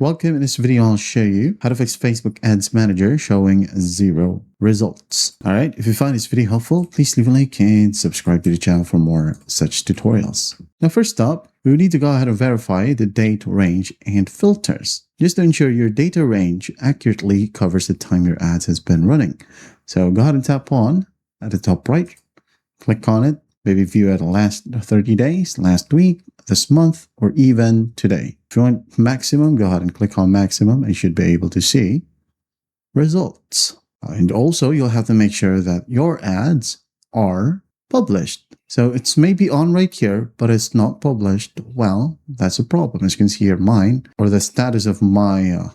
Welcome. In this video, I'll show you how to fix Facebook Ads Manager showing 0 results. All right. If you find this video helpful, please leave a like and subscribe to the channel for more such tutorials. Now, first up, we will need to go ahead and verify the date range and filters, just to ensure your data range accurately covers the time your ads has been running. So go ahead and tap on at the top right, click on it, maybe view it the last 30 days, last week, this month, or even today. If you want maximum, go ahead and click on maximum and you should be able to see results. And also you'll have to make sure that your ads are published. So it's maybe on right here, but it's not published. Well, that's a problem. As you can see here, mine or the status of my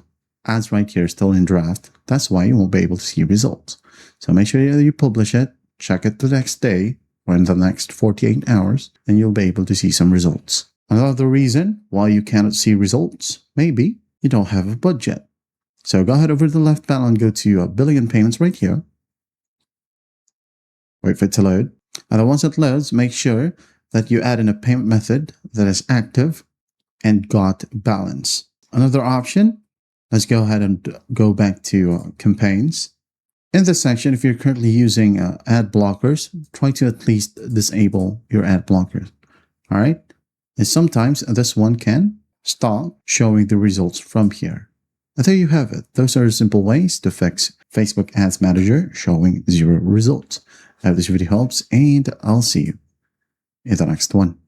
ads right here is still in draft. That's why you won't be able to see results. So make sure that you publish it, check it the next day, or in the next 48 hours, and you'll be able to see some results. Another reason why you cannot see results, maybe you don't have a budget. So go ahead over to the left panel and go to billing and payments right here. Wait for it to load. And once it loads, make sure that you add in a payment method that is active and got balance. Another option, let's go ahead and go back to campaigns. In this section, if you're currently using ad blockers, try to at least disable your ad blockers. All right. And sometimes this one can stop showing the results from here. And there you have it. Those are simple ways to fix Facebook Ads Manager showing 0 results. I hope this video helps, and I'll see you in the next one.